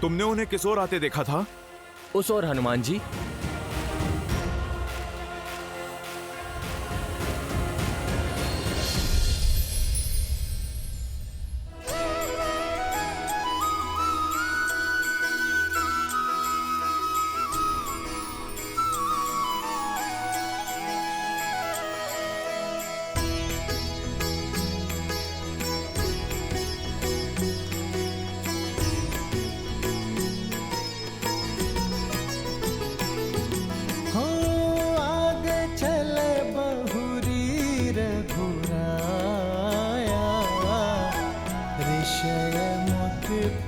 तुमने उन्हें किस ओर आते देखा था? उस ओर हनुमान जी।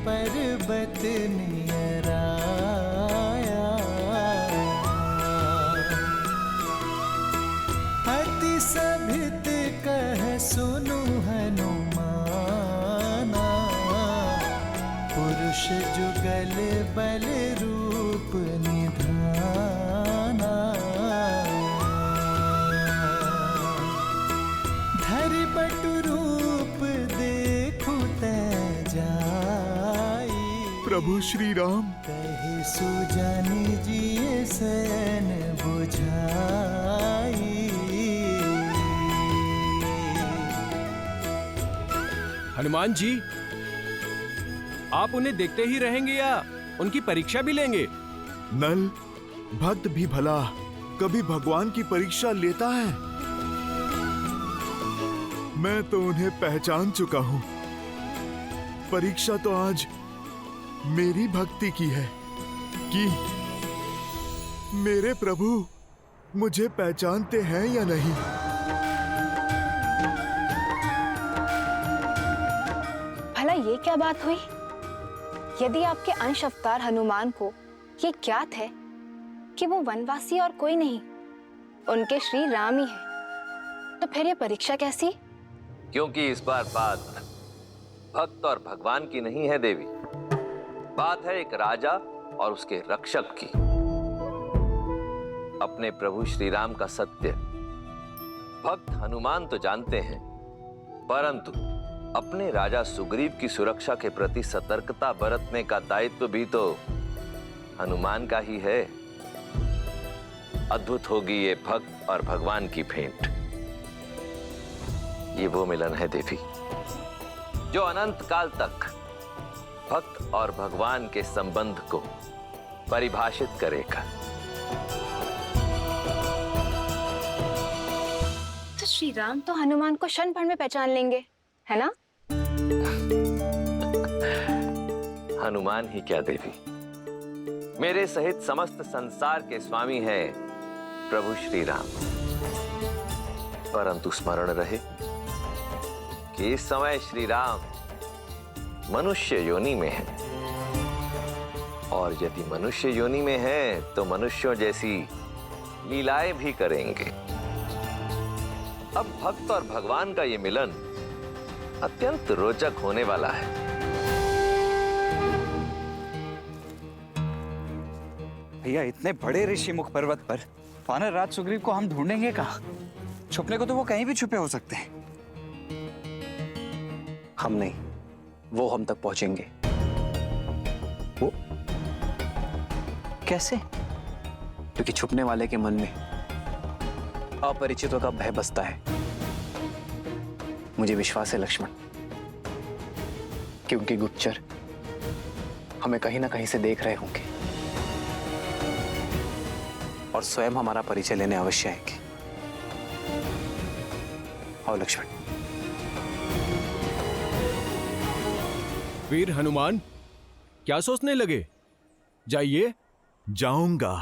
पर्वत नियराया, अति सभित कह सुनु हनुमाना, पुरुष जुगल बल रूप निधाना, धरि बटु रूप देखु तैजा, प्रभु श्री राम। कहे सुजानि जिय सैन बुझाई। हनुमान जी, आप उन्हें देखते ही रहेंगे या उनकी परीक्षा भी लेंगे? नल, भक्त भी भला कभी भगवान की परीक्षा लेता है? मैं तो उन्हें पहचान चुका हूं। परीक्षा तो आज मेरी भक्ति की है कि मेरे प्रभु मुझे पहचानते हैं या नहीं। भला ये क्या बात हुई? यदि आपके अंश अवतार हनुमान को ये ज्ञात है कि वो वनवासी और कोई नहीं, उनके श्री राम ही है, तो फिर ये परीक्षा कैसी? क्योंकि इस बार बात भक्त और भगवान की नहीं है देवी, बात है एक राजा और उसके रक्षक की। अपने प्रभु श्री राम का सत्य भक्त हनुमान तो जानते हैं, परंतु अपने राजा सुग्रीव की सुरक्षा के प्रति सतर्कता बरतने का दायित्व भी तो हनुमान का ही है। अद्भुत होगी ये भक्त और भगवान की भेंट। ये वो मिलन है देवी जो अनंत काल तक भक्त और भगवान के संबंध को परिभाषित करेगा। तो श्री राम तो हनुमान को क्षण भर में पहचान लेंगे, है ना? हनुमान ही क्या देवी, मेरे सहित समस्त संसार के स्वामी हैं प्रभु श्री राम। परंतु स्मरण रहे कि इस समय श्री राम मनुष्य योनि में है, और यदि मनुष्य योनि में है तो मनुष्यों जैसी लीलाएं भी करेंगे। अब भक्त और भगवान का ये मिलन अत्यंत रोचक होने वाला है। भैया, इतने बड़े ऋषि मुख पर्वत पर वानर राज सुग्रीव को हम ढूंढेंगे कहाँ? छुपने को तो वो कहीं भी छुपे हो सकते हैं। हम नहीं, वो हम तक पहुंचेंगे। वो कैसे? क्योंकि छुपने वाले के मन में अपरिचितों का भय बसता है। मुझे विश्वास है लक्ष्मण कि उनके गुप्तचर हमें कहीं ना कहीं से देख रहे होंगे और स्वयं हमारा परिचय लेने अवश्य आएंगे। आओ लक्ष्मण। वीर हनुमान, क्या सोचने लगे? जाइए। जाऊंगा,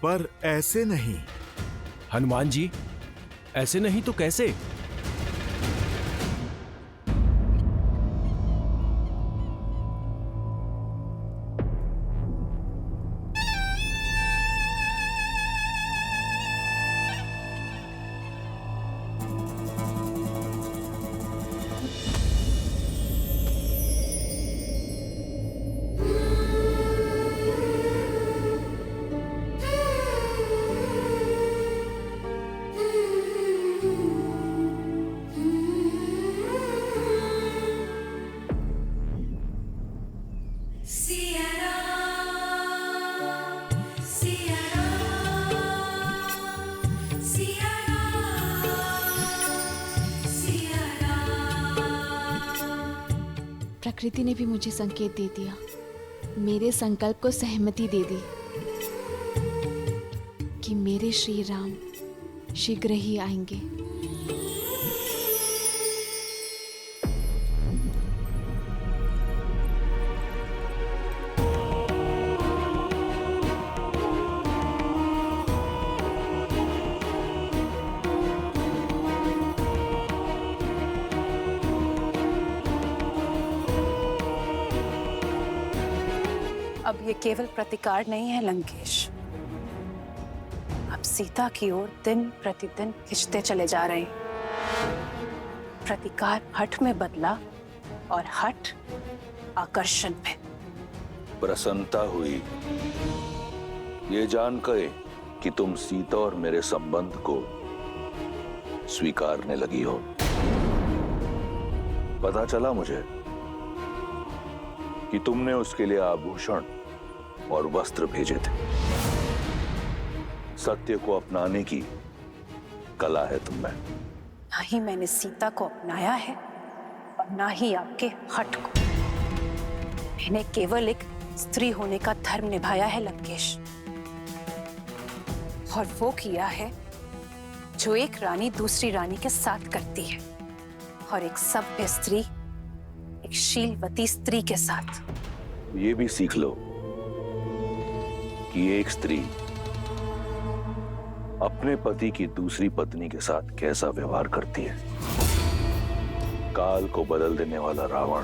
पर ऐसे नहीं। हनुमान जी, ऐसे नहीं तो कैसे? प्रकृति ने भी मुझे संकेत दे दिया, मेरे संकल्प को सहमति दे दी कि मेरे श्री राम शीघ्र ही आएंगे। अब ये केवल प्रतिकार नहीं है लंकेश, अब सीता की ओर दिन प्रतिदिन खिंचते चले जा रहे हैं। प्रतिकार हठ में बदला और हठ आकर्षण में। प्रसन्नता हुई ये जानकर कि तुम सीता और मेरे संबंध को स्वीकारने लगी हो। पता चला मुझे कि तुमने उसके लिए आभूषण और वस्त्र भेजे थे। सत्य को अपनाने की कला है तुम में। ना ही मैंने सीता को अपनाया है और ना ही आपके हठ को। मैंने केवल एक स्त्री होने का धर्म निभाया है लंकेश, और वो किया है जो एक रानी दूसरी रानी के साथ करती है, और एक सभ्य स्त्री एक शीलवती स्त्री के साथ। ये भी सीख लो कि एक स्त्री अपने पति की दूसरी पत्नी के साथ कैसा व्यवहार करती है। काल को बदल देने वाला रावण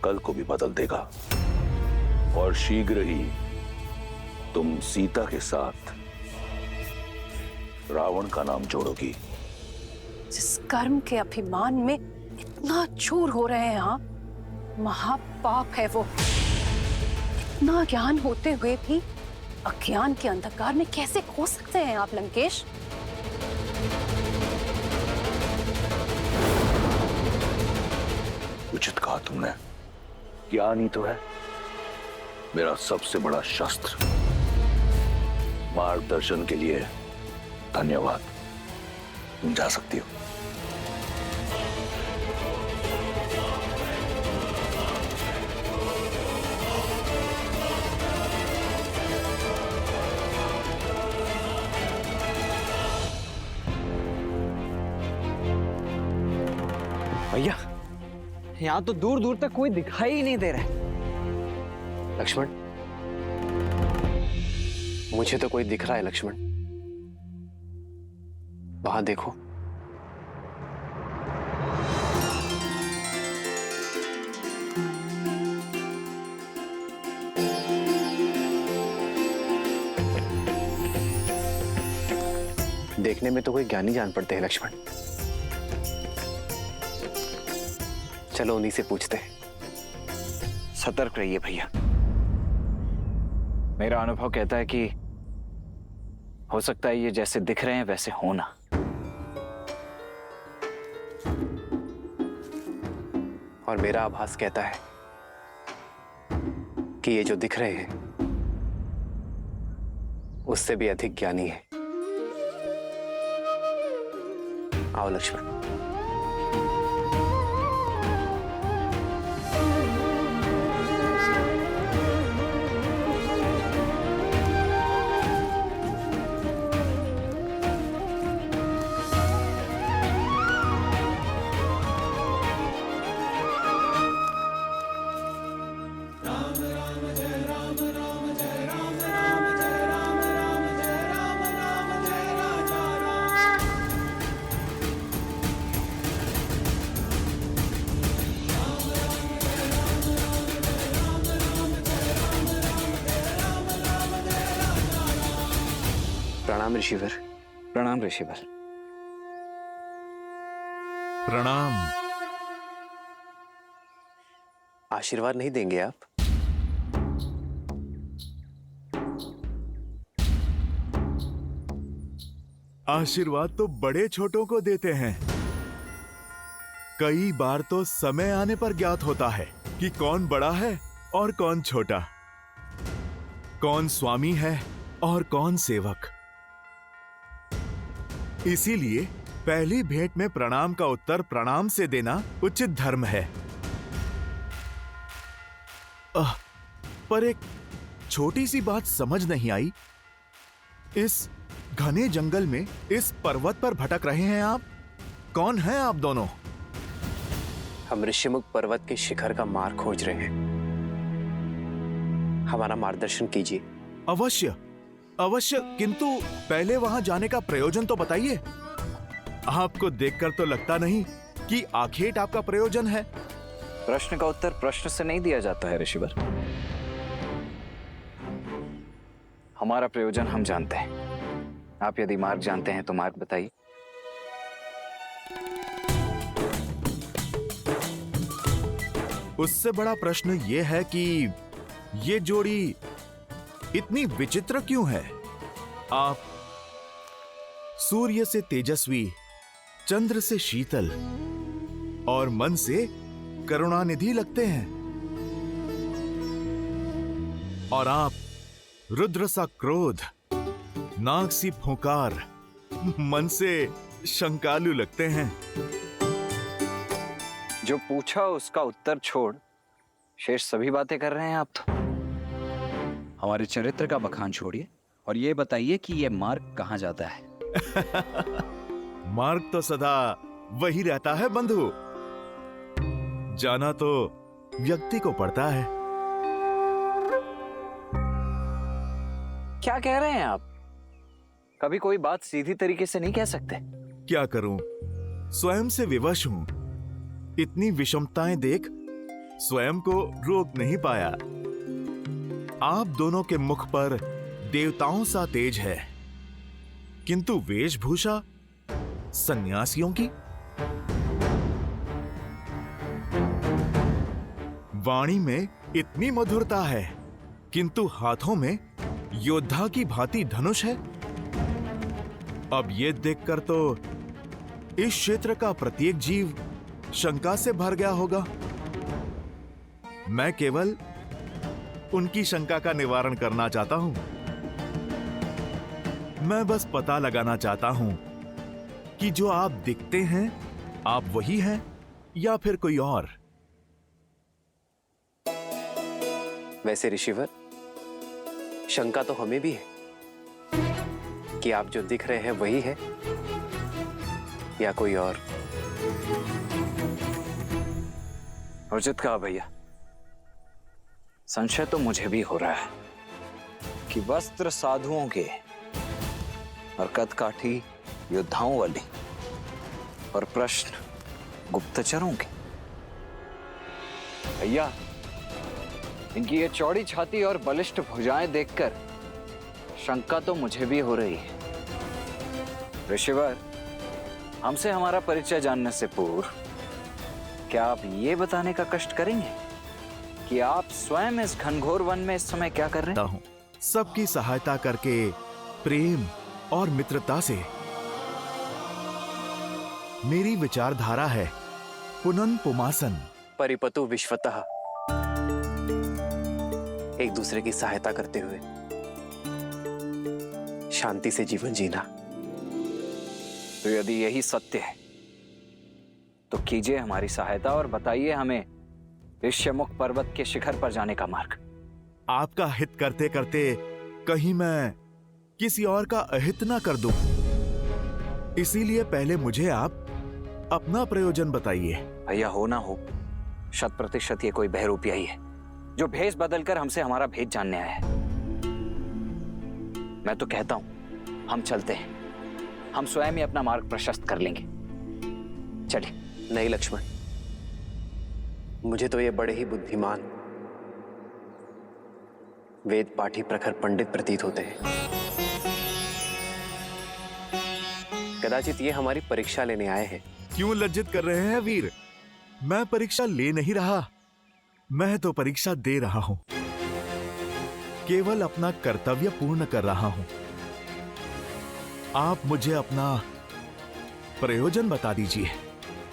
कल को भी बदल देगा, और शीघ्र ही तुम सीता के साथ रावण का नाम जोड़ोगी। जिस कर्म के अभिमान में इतना चूर हो रहे हैं आप, महापाप है वो। इतना ज्ञान होते हुए भी अज्ञान के अंधकार में कैसे खो सकते हैं आप लंकेश? उचित कहा तुमने। ज्ञान ही तो है मेरा सबसे बड़ा शस्त्र। मार्गदर्शन के लिए धन्यवाद। तुम जा सकती हो। भैया, यहाँ तो दूर दूर तक कोई दिखाई ही नहीं दे रहा है। लक्ष्मण, मुझे तो कोई दिख रहा है लक्ष्मण। वहां देखो। देखने में तो कोई ज्ञानी जान पड़ते हैं लक्ष्मण। चलो उन्हीं से पूछते हैं। सतर्क रहिए भैया। मेरा अनुभव कहता है कि हो सकता है ये जैसे दिख रहे हैं वैसे होना। और मेरा आभास कहता है कि ये जो दिख रहे हैं उससे भी अधिक ज्ञानी है। आओ लक्ष्मण। प्रणाम ऋषिवर। प्रणाम ऋषिवर। प्रणाम। आशीर्वाद नहीं देंगे आप? आशीर्वाद तो बड़े छोटों को देते हैं। कई बार तो समय आने पर ज्ञात होता है कि कौन बड़ा है और कौन छोटा, कौन स्वामी है और कौन सेवक। इसीलिए पहली भेंट में प्रणाम का उत्तर प्रणाम से देना उचित धर्म है। पर एक छोटी सी बात समझ नहीं आई। इस घने जंगल में इस पर्वत पर भटक रहे हैं आप। कौन हैं आप दोनों? हम ऋषिमुख पर्वत के शिखर का मार्ग खोज रहे हैं। हमारा मार्गदर्शन कीजिए। अवश्य अवश्य, किंतु पहले वहां जाने का प्रयोजन तो बताइए। आपको देखकर तो लगता नहीं कि आखेट आपका प्रयोजन है। प्रश्न का उत्तर प्रश्न से नहीं दिया जाता है ऋषिवर। हमारा प्रयोजन हम जानते हैं। आप यदि मार्ग जानते हैं तो मार्ग बताइए। उससे बड़ा प्रश्न यह है कि ये जोड़ी इतनी विचित्र क्यों है? आप सूर्य से तेजस्वी, चंद्र से शीतल और मन से करुणानिधि लगते हैं, और आप रुद्र सा क्रोध, नाग सी फुंकार, मन से शंकालु लगते हैं। जो पूछा उसका उत्तर छोड़ शेष सभी बातें कर रहे हैं आप तो। हमारे चरित्र का बखान छोड़िए और ये बताइए कि ये मार्ग कहाँ जाता है। मार्ग तो सदा वही रहता है बंधु। जाना तो व्यक्ति को पड़ता है। क्या कह रहे हैं आप? कभी कोई बात सीधी तरीके से नहीं कह सकते। क्या करूं, स्वयं से विवश हूं। इतनी विषमताएं देख स्वयं को रोक नहीं पाया। आप दोनों के मुख पर देवताओं सा तेज है, किंतु वेशभूषा सन्यासियों की। वाणी में इतनी मधुरता है, किंतु हाथों में योद्धा की भांति धनुष है। अब ये देखकर तो इस क्षेत्र का प्रत्येक जीव शंका से भर गया होगा। मैं केवल उनकी शंका का निवारण करना चाहता हूं। मैं बस पता लगाना चाहता हूं कि जो आप दिखते हैं, आप वही हैं या फिर कोई और। वैसे ऋषिवर, शंका तो हमें भी है कि आप जो दिख रहे हैं वही है या कोई और। उचित कहा भैया। संशय तो मुझे भी हो रहा है कि वस्त्र साधुओं के और कदकाठी योद्धाओं वाली और प्रश्न गुप्तचरों के। भैया, इनकी ये चौड़ी छाती और बलिष्ठ भुजाएं देखकर शंका तो मुझे भी हो रही है। ऋषिवर, हमसे हमारा परिचय जानने से पूर्व क्या आप ये बताने का कष्ट करेंगे कि आप स्वयं इस घनघोर वन में इस समय क्या कर रहे हैं? सबकी सहायता करके, प्रेम और मित्रता से। मेरी विचारधारा है पुनन पुमासन। परिपतु विश्वतः, एक दूसरे की सहायता करते हुए शांति से जीवन जीना। तो यदि यही सत्य है तो कीजिए हमारी सहायता और बताइए हमें ऋष्यमुख पर्वत के शिखर पर जाने का मार्ग। आपका हित करते करते कहीं मैं किसी और का अहित ना कर दूं, इसीलिए पहले मुझे आप अपना प्रयोजन बताइए। भैया, हो ना हो, 100% ये कोई बहरूपिया ही है जो भेष बदलकर हमसे हमारा भेद जानने आया है। मैं तो कहता हूं हम चलते हैं। हम स्वयं ही अपना मार्ग प्रशस्त कर लेंगे। चलिए। नहीं लक्ष्मण, मुझे तो ये बड़े ही बुद्धिमान, वेद पाठी प्रखर पंडित प्रतीत होते हैं। कदाचित ये हमारी परीक्षा लेने आए हैं। क्यों लज्जित कर रहे हैं वीर? मैं परीक्षा ले नहीं रहा, मैं तो परीक्षा दे रहा हूं। केवल अपना कर्तव्य पूर्ण कर रहा हूं। आप मुझे अपना प्रयोजन बता दीजिए,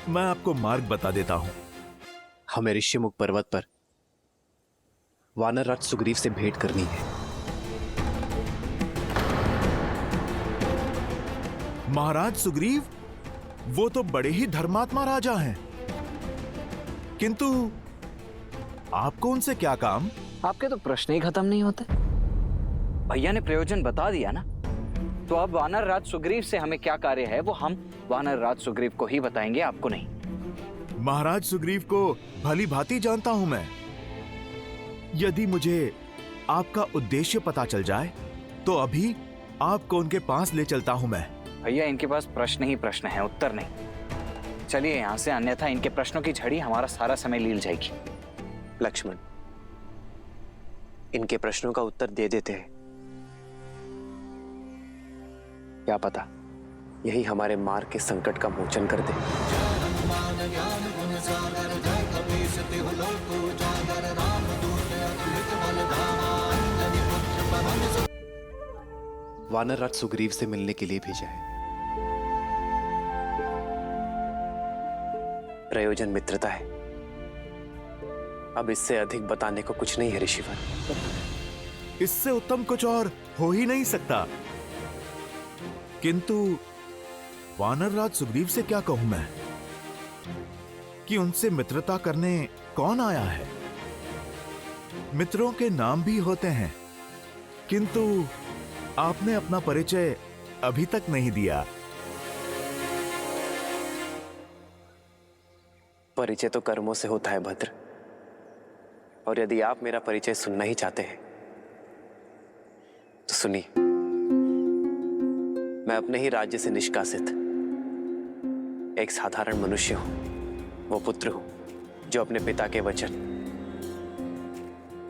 मैं आपको मार्ग बता देता हूं। हमें ऋषिमुख पर्वत पर वानर राज सुग्रीव से भेंट करनी है। महाराज सुग्रीव, वो तो बड़े ही धर्मात्मा राजा हैं, किंतु आपको उनसे क्या काम? आपके तो प्रश्न ही खत्म नहीं होते। भैया ने प्रयोजन बता दिया ना, तो अब वानर राज सुग्रीव से हमें क्या कार्य है वो हम वानर राज सुग्रीव को ही बताएंगे, आपको नहीं। महाराज सुग्रीव को भली भांति जानता हूं मैं। यदि मुझे आपका उद्देश्य पता चल जाए तो अभी आपको उनके पास ले चलता हूं मैं। भैया इनके पास प्रश्न ही प्रश्न है, उत्तर नहीं। चलिए यहां से, अन्यथा इनके प्रश्नों की झड़ी हमारा सारा समय लील जाएगी। लक्ष्मण, इनके प्रश्नों का उत्तर दे देते हैं। क्या पता यही हमारे मार्ग के संकट का मोचन कर दे। वानर राज सुग्रीव से मिलने के लिए भेजा है। प्रयोजन मित्रता है। अब इससे अधिक बताने को कुछ नहीं है ऋषिवर। इससे उत्तम कुछ और हो ही नहीं सकता। किंतु वानर राज सुग्रीव से क्या कहूं मैं कि उनसे मित्रता करने कौन आया है? मित्रों के नाम भी होते हैं, किंतु आपने अपना परिचय अभी तक नहीं दिया। परिचय तो कर्मों से होता है भद्र, और यदि आप मेरा परिचय सुनना ही चाहते हैं तो सुनिए। मैं अपने ही राज्य से निष्कासित एक साधारण मनुष्य हूं। वो पुत्र हूं जो अपने पिता के वचन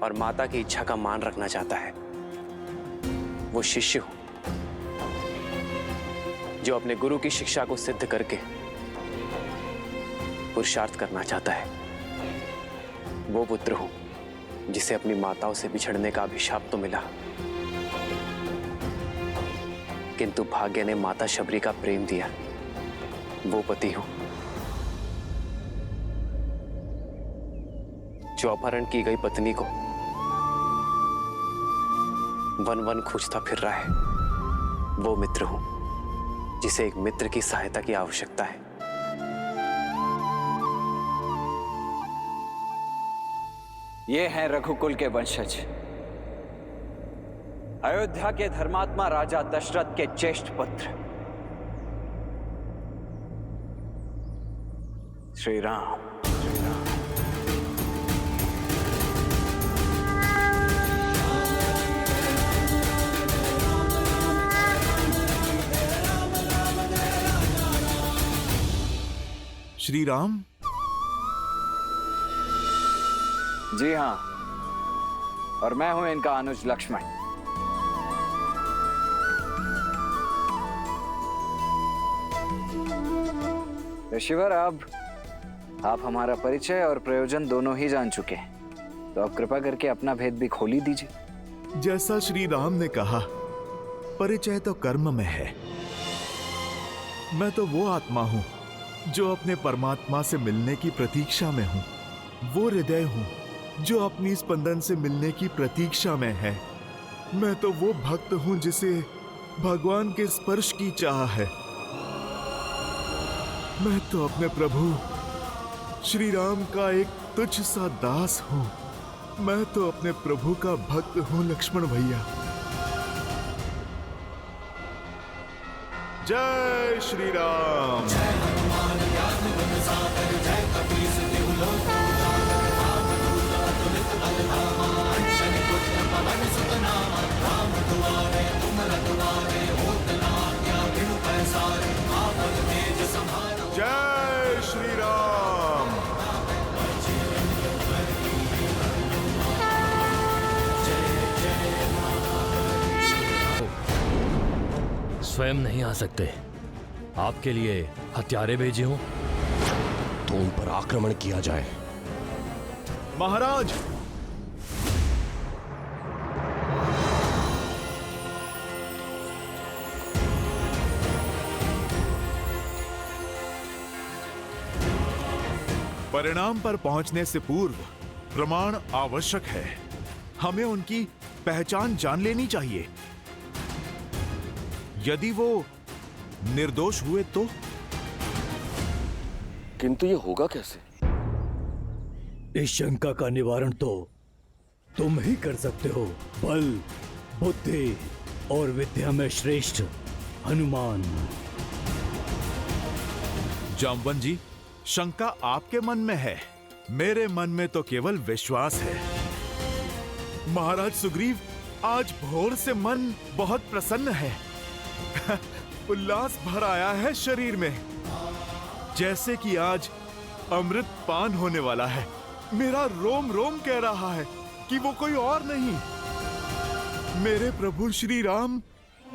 और माता की इच्छा का मान रखना चाहता है। वो शिष्य हूं जो अपने गुरु की शिक्षा को सिद्ध करके पुरुषार्थ करना चाहता है। वो पुत्र हूं जिसे अपनी माताओं से बिछड़ने का अभिशाप तो मिला, किंतु भाग्य ने माता शबरी का प्रेम दिया। वो पति हूं जो अपहरण की गई पत्नी को वन वन खोजता फिर रहा है। वो मित्र हूं जिसे एक मित्र की सहायता की आवश्यकता है। ये हैं रघुकुल के वंशज, अयोध्या के धर्मात्मा राजा दशरथ के ज्येष्ठ पुत्र श्री राम। श्री राम? जी हाँ, और मैं हूं इनका अनुज लक्ष्मण। ऋषिवर, अब आप हमारा परिचय और प्रयोजन दोनों ही जान चुके हैं, तो अब कृपा करके अपना भेद भी खोल ही दीजिए। जैसा श्री राम ने कहा, परिचय तो कर्म में है। मैं तो वो आत्मा हूं जो अपने परमात्मा से मिलने की प्रतीक्षा में हूं। वो हृदय हूं जो अपनी स्पंदन से मिलने की प्रतीक्षा में है। मैं तो वो भक्त हूं जिसे भगवान के स्पर्श की चाह है। मैं तो अपने प्रभु श्री राम का एक तुच्छ सा दास हूं। मैं तो अपने प्रभु का भक्त हूं लक्ष्मण भैया। जय श्री राम। जय श्री राम। स्वयं नहीं आ सकते, आपके लिए हत्यारे भेजे हो तो उन पर आक्रमण किया जाए। महाराज, परिणाम पर पहुंचने से पूर्व प्रमाण आवश्यक है। हमें उनकी पहचान जान लेनी चाहिए। यदि वो निर्दोष हुए तो? किंतु ये होगा कैसे? इस शंका का निवारण तो तुम ही कर सकते हो, बल, बुद्धि और विद्या में श्रेष्ठ हनुमान। जाम्बवन जी, शंका आपके मन में है, मेरे मन में तो केवल विश्वास है। महाराज सुग्रीव, आज भोर से मन बहुत प्रसन्न है। उल्लास भर आया है शरीर में, जैसे कि आज अमृत पान होने वाला है। मेरा रोम रोम कह रहा है कि वो कोई और नहीं, मेरे प्रभु श्री राम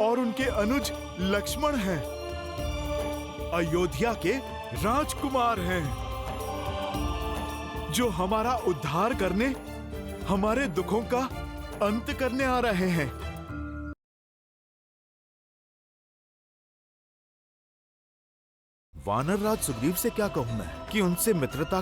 और उनके अनुज लक्ष्मण हैं, अयोध्या के राजकुमार हैं, जो हमारा उद्धार करने, हमारे दुखों का अंत करने आ रहे हैं। वानर राज सुग्रीव से क्या कहूं मैं कि उनसे मित्रता